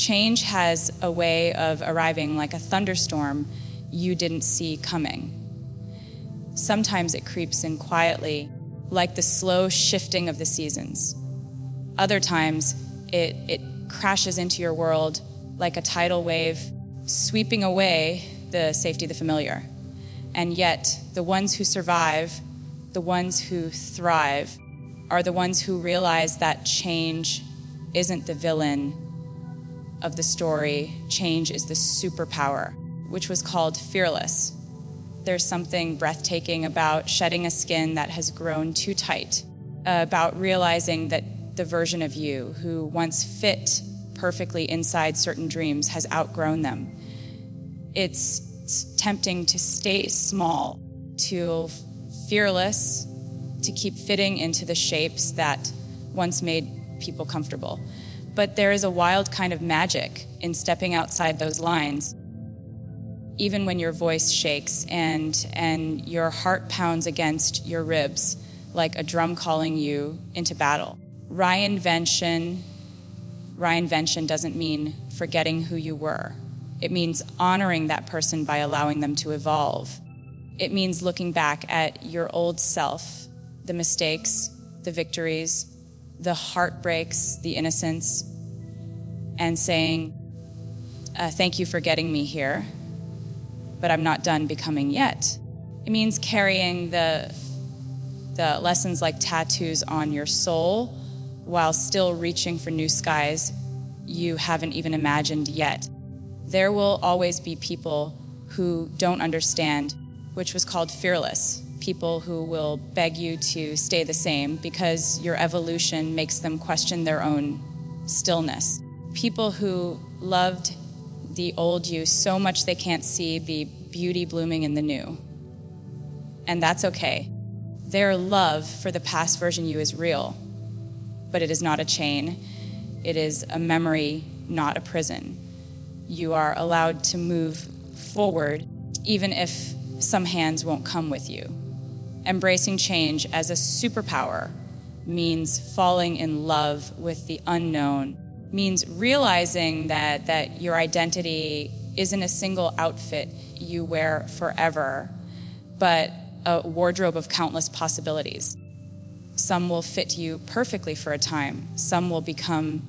Change has a way of arriving like a thunderstorm you didn't see coming. Sometimes it creeps in quietly, like the slow shifting of the seasons. Other times, it crashes into your world like a tidal wave, sweeping away the safety of the familiar. And yet, the ones who survive, the ones who thrive, are the ones who realize that change isn't the villain of the story. Change is the superpower, which was called fearless. There's something breathtaking about shedding a skin that has grown too tight, about realizing that the version of you who once fit perfectly inside certain dreams has outgrown them. It's tempting to stay small, to fearless, to keep fitting into the shapes that once made people comfortable. But there is a wild kind of magic in stepping outside those lines, even when your voice shakes and your heart pounds against your ribs like a drum calling you into battle. Reinvention doesn't mean forgetting who you were. It means honoring that person by allowing them to evolve. It means looking back at your old self, the mistakes, the victories, the heartbreaks, the innocence, and saying, thank you for getting me here, but I'm not done becoming yet. It means carrying the lessons like tattoos on your soul while still reaching for new skies you haven't even imagined yet. There will always be people who don't understand, which was called fearless. People who will beg you to stay the same because your evolution makes them question their own stillness. People who loved the old you so much they can't see the beauty blooming in the new. And that's okay. Their love for the past version you is real, but it is not a chain. It is a memory, not a prison. You are allowed to move forward, even if some hands won't come with you. Embracing change as a superpower means falling in love with the unknown, means realizing that your identity isn't a single outfit you wear forever, but a wardrobe of countless possibilities. Some will fit you perfectly for a time. Some will become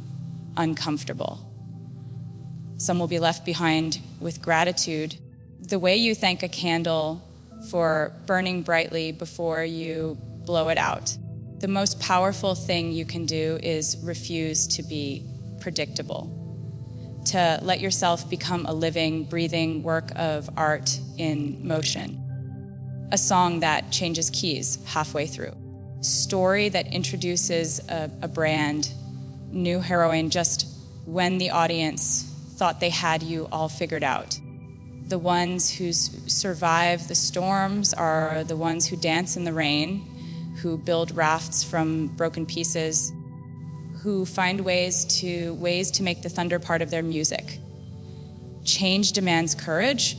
uncomfortable. Some will be left behind with gratitude. The way you thank a candle for burning brightly before you blow it out. The most powerful thing you can do is refuse to be predictable, to let yourself become a living, breathing work of art in motion. A song that changes keys halfway through. Story that introduces a brand new heroine just when the audience thought they had you all figured out. The ones who survive the storms are the ones who dance in the rain, who build rafts from broken pieces, who find ways to make the thunder part of their music. Change demands courage,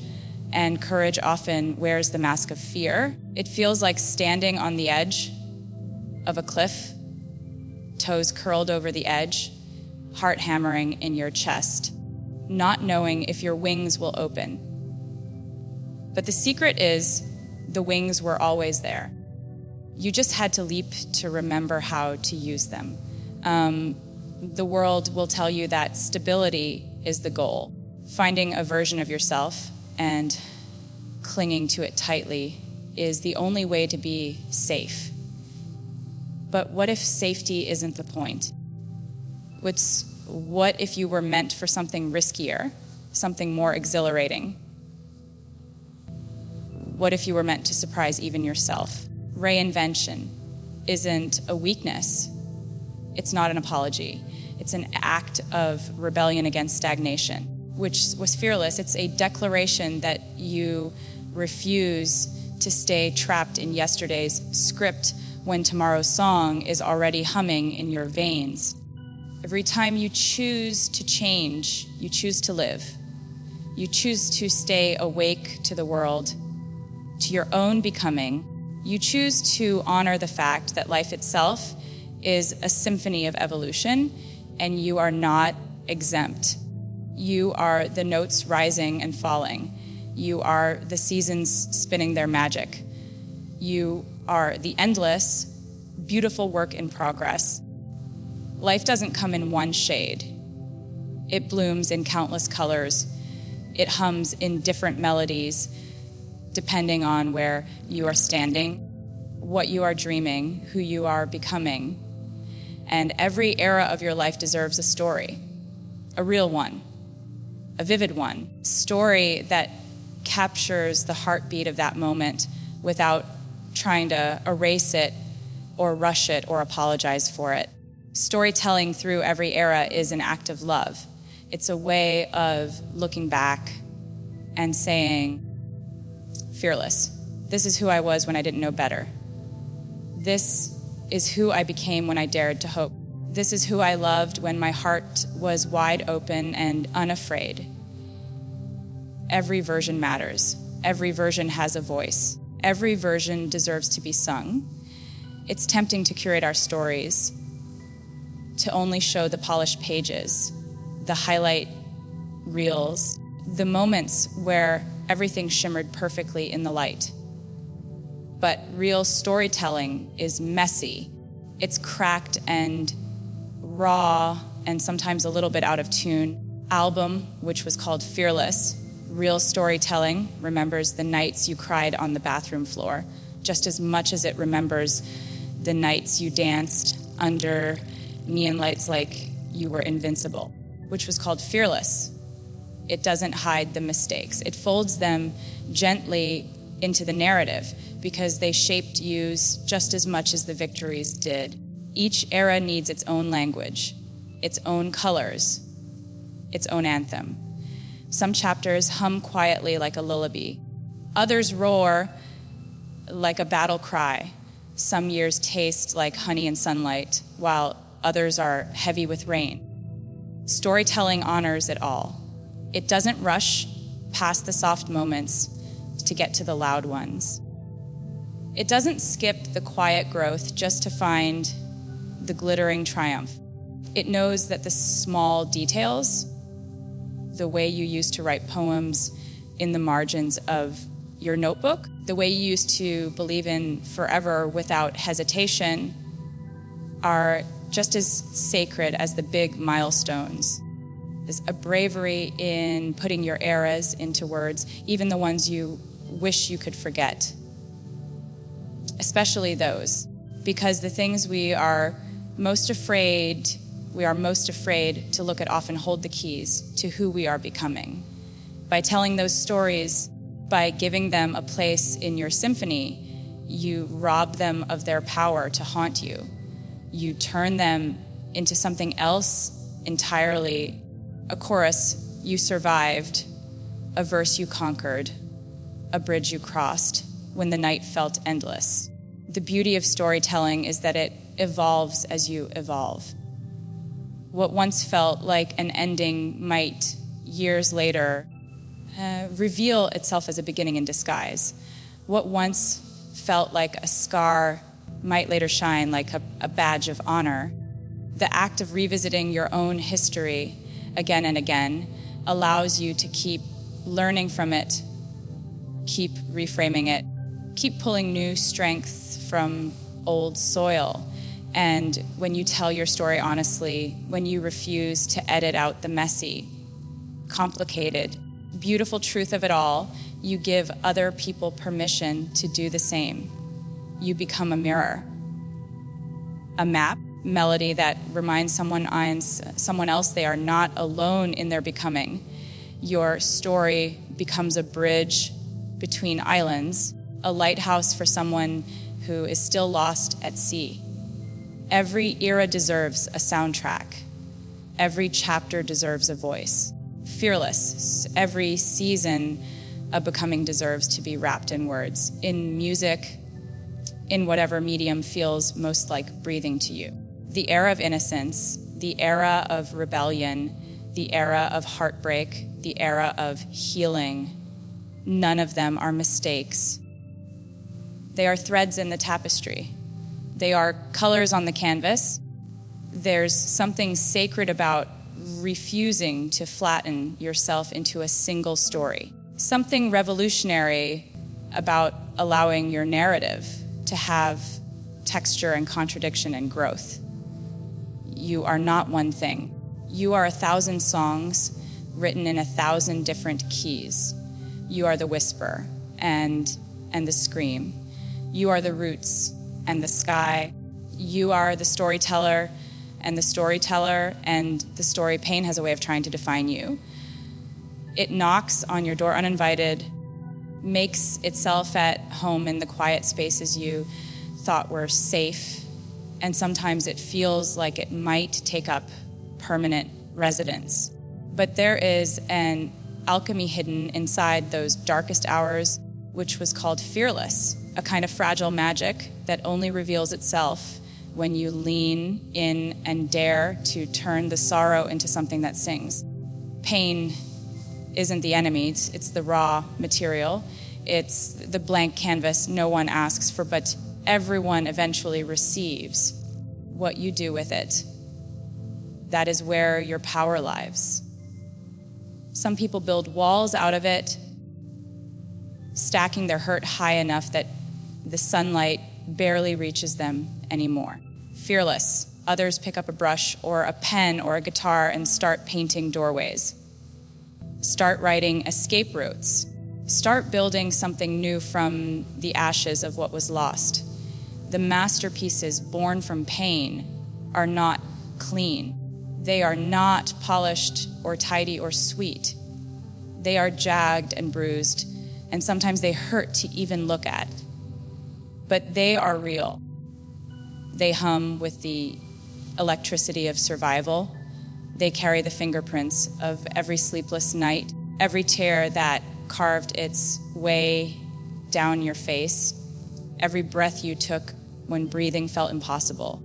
and courage often wears the mask of fear. It feels like standing on the edge of a cliff, toes curled over the edge, heart hammering in your chest, not knowing if your wings will open. But the secret is the wings were always there. You just had to leap to remember how to use them. The world will tell you that stability is the goal. Finding a version of yourself and clinging to it tightly is the only way to be safe. But what if safety isn't the point? What if you were meant for something riskier, something more exhilarating? What if you were meant to surprise even yourself? Reinvention isn't a weakness. It's not an apology. It's an act of rebellion against stagnation, which was fearless. It's a declaration that you refuse to stay trapped in yesterday's script when tomorrow's song is already humming in your veins. Every time you choose to change, you choose to live. You choose to stay awake to the world, to your own becoming. You choose to honor the fact that life itself is a symphony of evolution, and you are not exempt. You are the notes rising and falling. You are the seasons spinning their magic. You are the endless, beautiful work in progress. Life doesn't come in one shade. It blooms in countless colors. It hums in different melodies, depending on where you are standing, what you are dreaming, who you are becoming. And every era of your life deserves a story, a real one, a vivid one, story that captures the heartbeat of that moment without trying to erase it or rush it or apologize for it. Storytelling through every era is an act of love. It's a way of looking back and saying, fearless. This is who I was when I didn't know better. This is who I became when I dared to hope. This is who I loved when my heart was wide open and unafraid. Every version matters. Every version has a voice. Every version deserves to be sung. It's tempting to curate our stories, to only show the polished pages, the highlight reels, the moments where everything shimmered perfectly in the light. But real storytelling is messy. It's cracked and raw and sometimes a little bit out of tune. Album, which was called Fearless, real storytelling remembers the nights you cried on the bathroom floor, just as much as it remembers the nights you danced under neon lights like you were invincible, which was called Fearless. It doesn't hide the mistakes. It folds them gently into the narrative because they shaped you just as much as the victories did. Each era needs its own language, its own colors, its own anthem. Some chapters hum quietly like a lullaby. Others roar like a battle cry. Some years taste like honey and sunlight, while others are heavy with rain. Storytelling honors it all. It doesn't rush past the soft moments to get to the loud ones. It doesn't skip the quiet growth just to find the glittering triumph. It knows that the small details, the way you used to write poems in the margins of your notebook, the way you used to believe in forever without hesitation, are just as sacred as the big milestones. There's a bravery in putting your eras into words, even the ones you wish you could forget. Especially those, because the things we are most afraid to look at often hold the keys to who we are becoming. By telling those stories, by giving them a place in your symphony, you rob them of their power to haunt you. You turn them into something else entirely. A chorus you survived, a verse you conquered, a bridge you crossed when the night felt endless. The beauty of storytelling is that it evolves as you evolve. What once felt like an ending might, years later, reveal itself as a beginning in disguise. What once felt like a scar might later shine like a badge of honor. The act of revisiting your own history again and again allows you to keep learning from it, keep reframing it, keep pulling new strength from old soil. And when you tell your story honestly, when you refuse to edit out the messy, complicated, beautiful truth of it all, you give other people permission to do the same. You become a mirror, a map, melody that reminds someone else they are not alone in their becoming. Your story becomes a bridge between islands, a lighthouse for someone who is still lost at sea. Every era deserves a soundtrack. Every chapter deserves a voice. Fearless, every season of becoming deserves to be wrapped in words, in music, in whatever medium feels most like breathing to you. The era of innocence, the era of rebellion, the era of heartbreak, the era of healing, none of them are mistakes. They are threads in the tapestry. They are colors on the canvas. There's something sacred about refusing to flatten yourself into a single story. Something revolutionary about allowing your narrative to have texture and contradiction and growth. You are not one thing. You are 1,000 songs written in 1,000 different keys. You are the whisper and the scream. You are the roots and the sky. You are the storyteller, and the story pain has a way of trying to define you. It knocks on your door uninvited, makes itself at home in the quiet spaces you thought were safe, and sometimes it feels like it might take up permanent residence. But there is an alchemy hidden inside those darkest hours, which was called fearless, a kind of fragile magic that only reveals itself when you lean in and dare to turn the sorrow into something that sings. Pain isn't the enemy, it's the raw material. It's the blank canvas no one asks for, but everyone eventually receives. What you do with it, that is where your power lies. Some people build walls out of it, stacking their hurt high enough that the sunlight barely reaches them anymore. Fearless. Others pick up a brush or a pen or a guitar and start painting doorways. Start writing escape routes. Start building something new from the ashes of what was lost. The masterpieces born from pain are not clean. They are not polished or tidy or sweet. They are jagged and bruised, and sometimes they hurt to even look at. But they are real. They hum with the electricity of survival. They carry the fingerprints of every sleepless night, every tear that carved its way down your face, every breath you took when breathing felt impossible.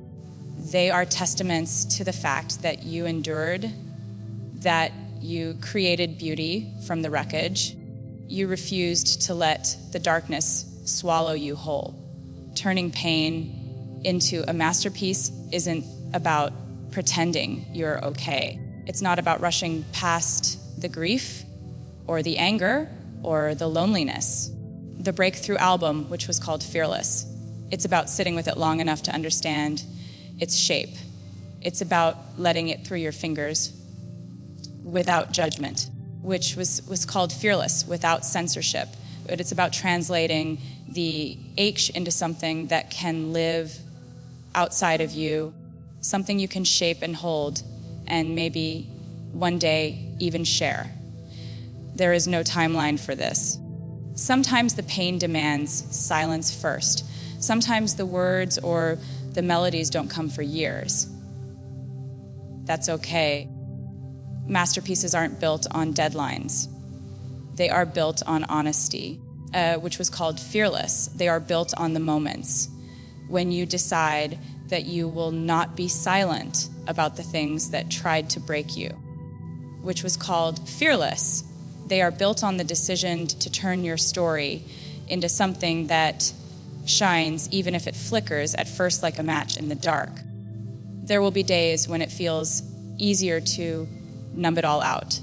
They are testaments to the fact that you endured, that you created beauty from the wreckage. You refused to let the darkness swallow you whole. Turning pain into a masterpiece isn't about pretending you're okay. It's not about rushing past the grief or the anger or the loneliness. The breakthrough album, which was called Fearless, it's about sitting with it long enough to understand its shape. It's about letting it through your fingers without judgment, which was called Fearless, without censorship. But it's about translating the ache into something that can live outside of you, something you can shape and hold, and maybe one day even share. There is no timeline for this. Sometimes the pain demands silence first. Sometimes the words or the melodies don't come for years. That's okay. Masterpieces aren't built on deadlines. They are built on honesty, which was called Fearless. They are built on the moments when you decide that you will not be silent about the things that tried to break you, which was called Fearless. They are built on the decision to turn your story into something that shines, even if it flickers at first like a match in the dark. There will be days when it feels easier to numb it all out,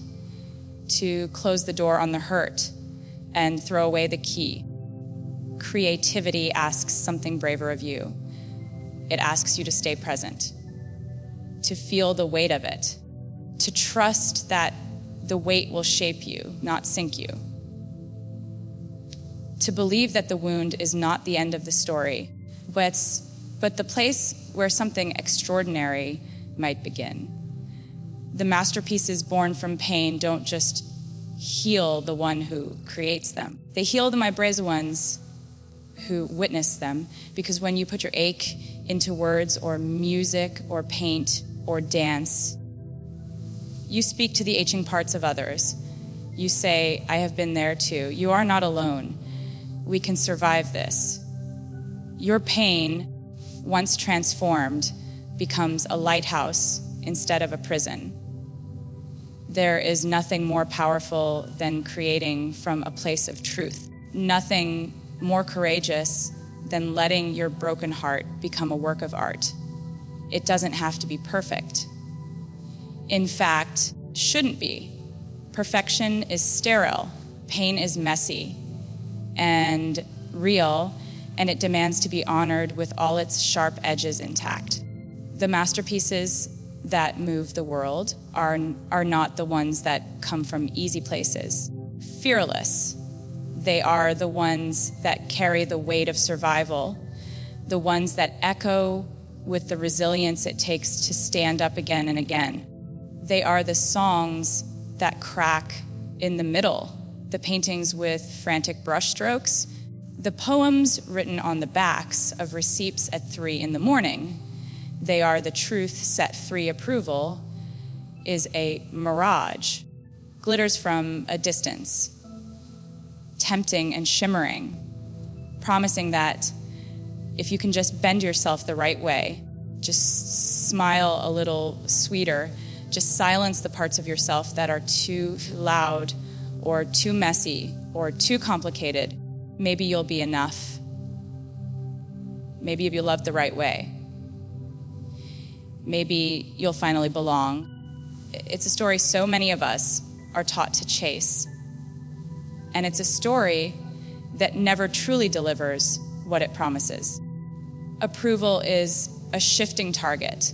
to close the door on the hurt and throw away the key. Creativity asks something braver of you. It asks you to stay present, to feel the weight of it, to trust that the weight will shape you, not sink you. To believe that the wound is not the end of the story, but the place where something extraordinary might begin. The masterpieces born from pain don't just heal the one who creates them. They heal the mybreza ones who witness them, because when you put your ache into words or music or paint or dance, you speak to the aching parts of others. You say, I have been there too. You are not alone. We can survive this. Your pain, once transformed, becomes a lighthouse instead of a prison. There is nothing more powerful than creating from a place of truth. Nothing more courageous than letting your broken heart become a work of art. It doesn't have to be perfect. in fact, shouldn't be. Perfection is sterile, pain is messy and real, and it demands to be honored with all its sharp edges intact. The masterpieces that move the world are not the ones that come from easy places. Fearless, they are the ones that carry the weight of survival, the ones that echo with the resilience it takes to stand up again and again. They are the songs that crack in the middle, the paintings with frantic brushstrokes, the poems written on the backs of receipts at 3 a.m. They are the truth set free. Approval is a mirage, glitters from a distance, tempting and shimmering, promising that if you can just bend yourself the right way, just smile a little sweeter, just silence the parts of yourself that are too loud or too messy or too complicated, maybe you'll be enough. Maybe if you love the right way, maybe you'll finally belong. It's a story so many of us are taught to chase. And it's a story that never truly delivers what it promises. Approval is a shifting target.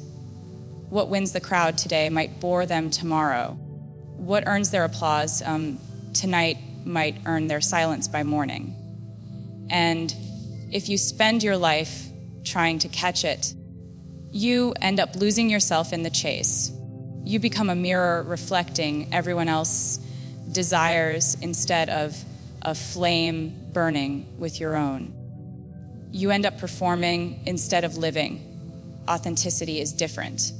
What wins the crowd today might bore them tomorrow. What earns their applause tonight might earn their silence by morning. And if you spend your life trying to catch it, you end up losing yourself in the chase. You become a mirror reflecting everyone else's desires instead of a flame burning with your own. You end up performing instead of living. Authenticity is different.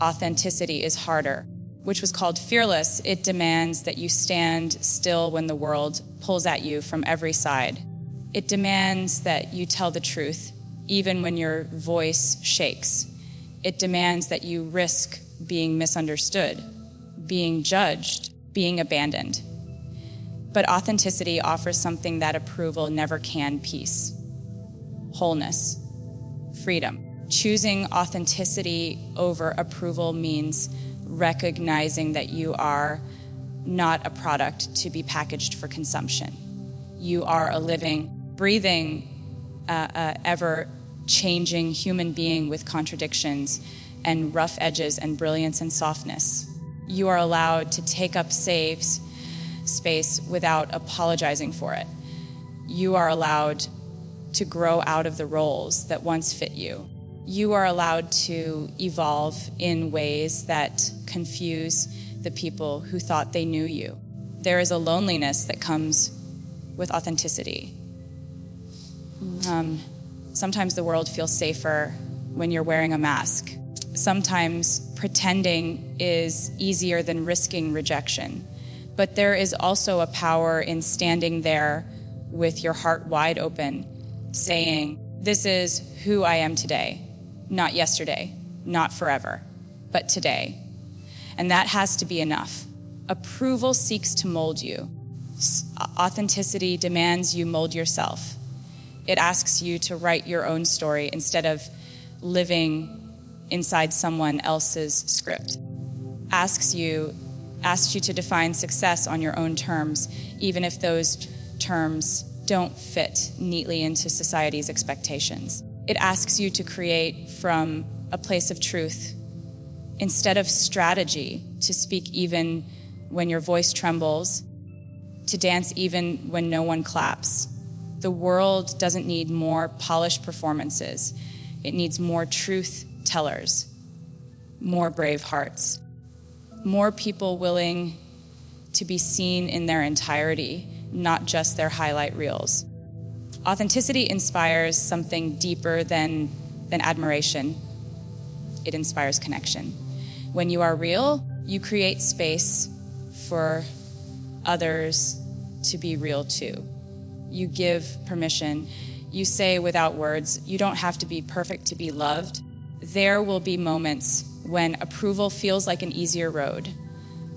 Authenticity is harder, which was called fearless. It demands that you stand still when the world pulls at you from every side. It demands that you tell the truth, even when your voice shakes. It demands that you risk being misunderstood, being judged, being abandoned. But authenticity offers something that approval never can: peace, wholeness, freedom. Choosing authenticity over approval means recognizing that you are not a product to be packaged for consumption. You are a living, breathing, ever-changing human being with contradictions and rough edges and brilliance and softness. You are allowed to take up safe space without apologizing for it. You are allowed to grow out of the roles that once fit you. You are allowed to evolve in ways that confuse the people who thought they knew you. There is a loneliness that comes with authenticity. Sometimes the world feels safer when you're wearing a mask. Sometimes pretending is easier than risking rejection. But there is also a power in standing there with your heart wide open, saying, "This is who I am today, not yesterday, not forever, but today." And that has to be enough. Approval seeks to mold you. Authenticity demands you mold yourself. It asks you to write your own story instead of living inside someone else's script. Asks you to define success on your own terms, even if those terms don't fit neatly into society's expectations. It asks you to create from a place of truth instead of strategy, to speak even when your voice trembles, to dance even when no one claps. The world doesn't need more polished performances. It needs more truth tellers, more brave hearts, more people willing to be seen in their entirety, not just their highlight reels. Authenticity inspires something deeper than admiration. It inspires connection. When you are real, you create space for others to be real too. You give permission. You say without words, you don't have to be perfect to be loved. There will be moments when approval feels like an easier road.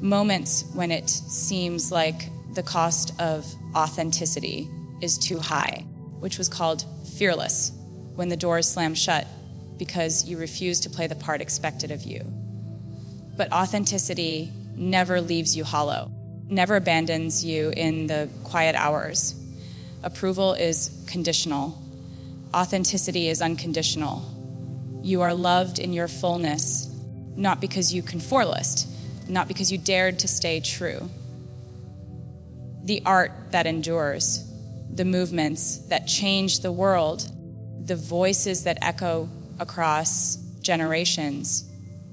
Moments when it seems like the cost of authenticity is too high, which was called fearless, when the doors slam shut because you refuse to play the part expected of you. But authenticity never leaves you hollow, never abandons you in the quiet hours. Approval is conditional. Authenticity is unconditional. You are loved in your fullness, not because you conformist, not because you dared to stay true. The art that endures, the movements that change the world, the voices that echo across generations,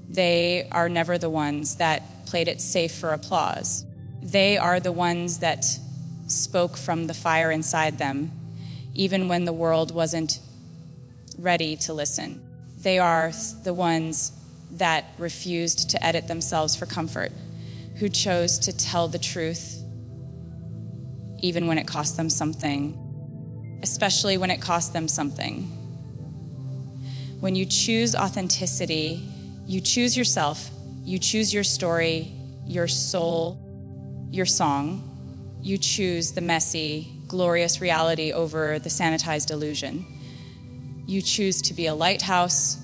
they are never the ones that played it safe for applause. They are the ones that spoke from the fire inside them, even when the world wasn't ready to listen. They are the ones that refused to edit themselves for comfort, who chose to tell the truth, even when it cost them something, especially when it cost them something. When you choose authenticity, you choose yourself, you choose your story, your soul, your song. You choose the messy, glorious reality over the sanitized illusion. You choose to be a lighthouse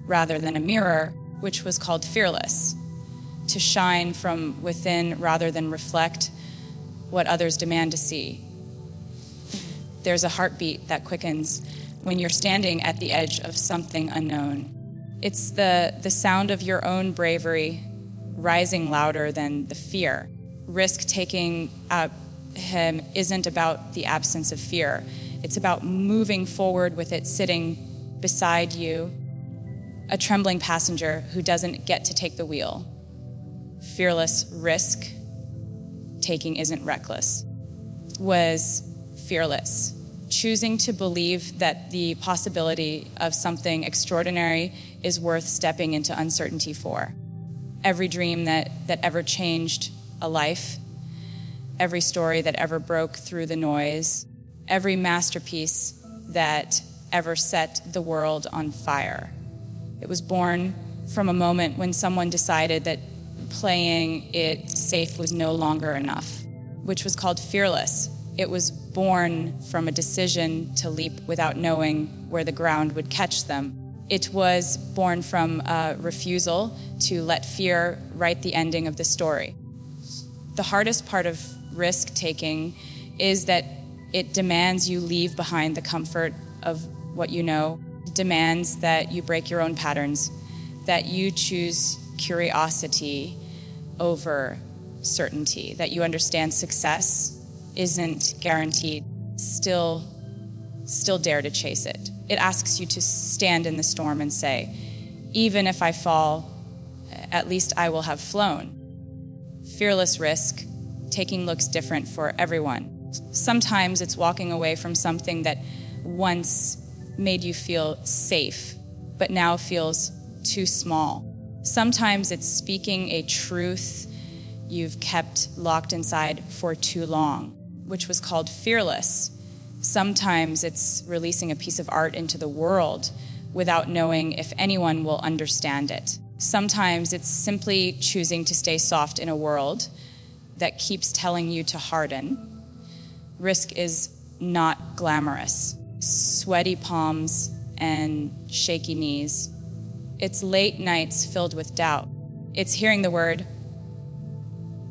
rather than a mirror, which was called fearless, to shine from within rather than reflect what others demand to see. There's a heartbeat that quickens when you're standing at the edge of something unknown. It's the sound of your own bravery rising louder than the fear. Risk-taking isn't about the absence of fear. It's about moving forward with it sitting beside you, a trembling passenger who doesn't get to take the wheel. Fearless risk-taking isn't reckless. Was fearless, choosing to believe that the possibility of something extraordinary is worth stepping into uncertainty for. Every dream that ever changed a life, every story that ever broke through the noise, every masterpiece that ever set the world on fire. It was born from a moment when someone decided that playing it safe was no longer enough, which was called fearless. It was born from a decision to leap without knowing where the ground would catch them. It was born from a refusal to let fear write the ending of the story. The hardest part of risk-taking is that it demands you leave behind the comfort of what you know. It demands that you break your own patterns, that you choose curiosity over certainty, that you understand success isn't guaranteed. Still dare to chase it. It asks you to stand in the storm and say, even if I fall, at least I will have flown. Fearless risk, taking looks different for everyone. Sometimes it's walking away from something that once made you feel safe, but now feels too small. Sometimes it's speaking a truth you've kept locked inside for too long, which was called fearless. Sometimes it's releasing a piece of art into the world without knowing if anyone will understand it. Sometimes it's simply choosing to stay soft in a world that keeps telling you to harden. Risk is not glamorous. Sweaty palms and shaky knees. It's late nights filled with doubt. It's hearing the word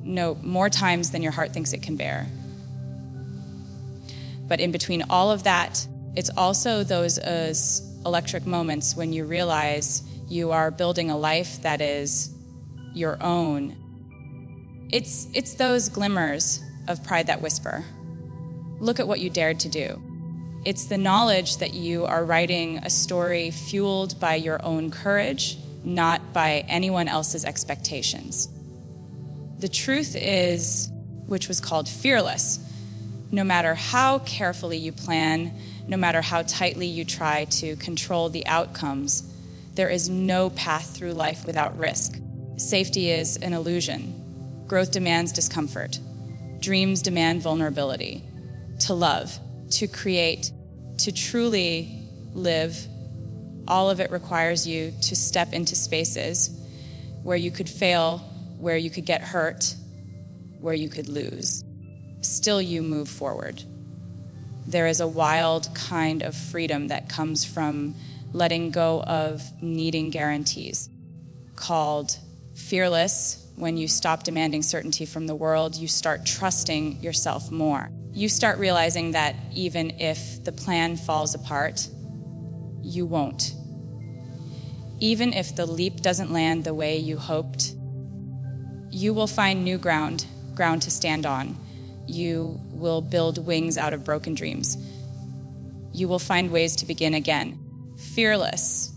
no more times than your heart thinks it can bear. But in between all of that, it's also those electric moments when you realize you are building a life that is your own. It's those glimmers of pride that whisper, look at what you dared to do. It's the knowledge that you are writing a story fueled by your own courage, not by anyone else's expectations. The truth is, which was called fearless, no matter how carefully you plan, no matter how tightly you try to control the outcomes, there is no path through life without risk. Safety is an illusion. Growth demands discomfort. Dreams demand vulnerability. To love, to create, to truly live, all of it requires you to step into spaces where you could fail, where you could get hurt, where you could lose. Still you move forward. There is a wild kind of freedom that comes from letting go of needing guarantees, called Fearless, when you stop demanding certainty from the world, you start trusting yourself more. You start realizing that even if the plan falls apart, you won't. Even if the leap doesn't land the way you hoped, you will find new ground to stand on. You will build wings out of broken dreams. You will find ways to begin again. Fearless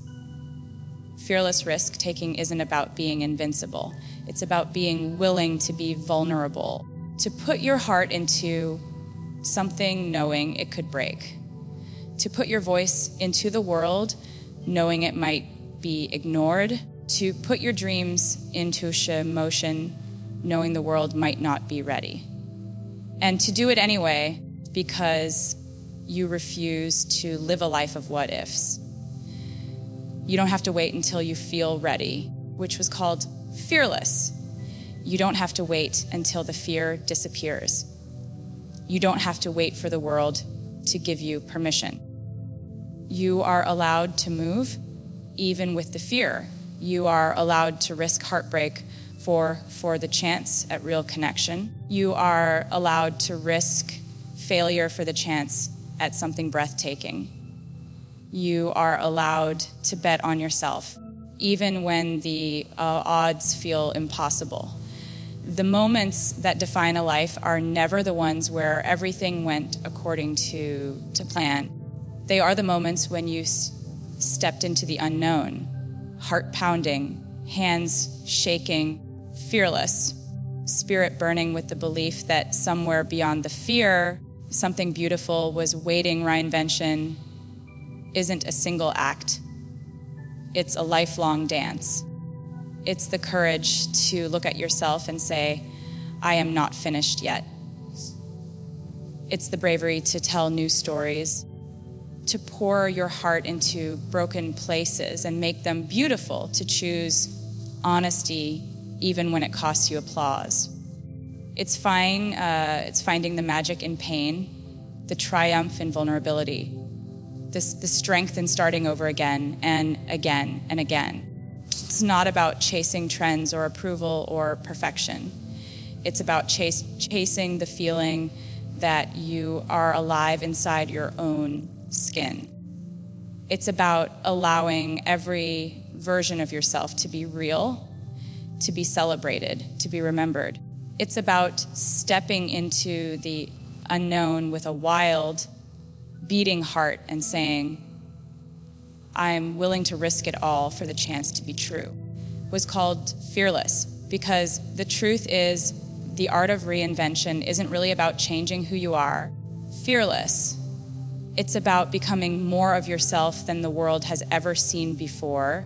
risk-taking isn't about being invincible. It's about being willing to be vulnerable, to put your heart into something knowing it could break, to put your voice into the world knowing it might be ignored, to put your dreams into motion knowing the world might not be ready. And to do it anyway because you refuse to live a life of what ifs. You don't have to wait until you feel ready, which was called fearless. You don't have to wait until the fear disappears. You don't have to wait for the world to give you permission. You are allowed to move, even with the fear. You are allowed to risk heartbreak for the chance at real connection. You are allowed to risk failure for the chance at something breathtaking. You are allowed to bet on yourself, even when the odds feel impossible. The moments that define a life are never the ones where everything went according to plan. They are the moments when you stepped into the unknown, heart pounding, hands shaking, fearless, spirit burning with the belief that somewhere beyond the fear, something beautiful was waiting. Reinvention isn't a single act. It's a lifelong dance. It's the courage to look at yourself and say, I am not finished yet. It's the bravery to tell new stories, to pour your heart into broken places and make them beautiful, to choose honesty even when it costs you applause. It's finding the magic in pain, the triumph in vulnerability, the strength in starting over again and again and again. It's not about chasing trends or approval or perfection. It's about chasing the feeling that you are alive inside your own skin. It's about allowing every version of yourself to be real, to be celebrated, to be remembered. It's about stepping into the unknown with a wild, beating heart and saying, I'm willing to risk it all for the chance to be true. It was called fearless because the truth is the art of reinvention isn't really about changing who you are. Fearless, it's about becoming more of yourself than the world has ever seen before.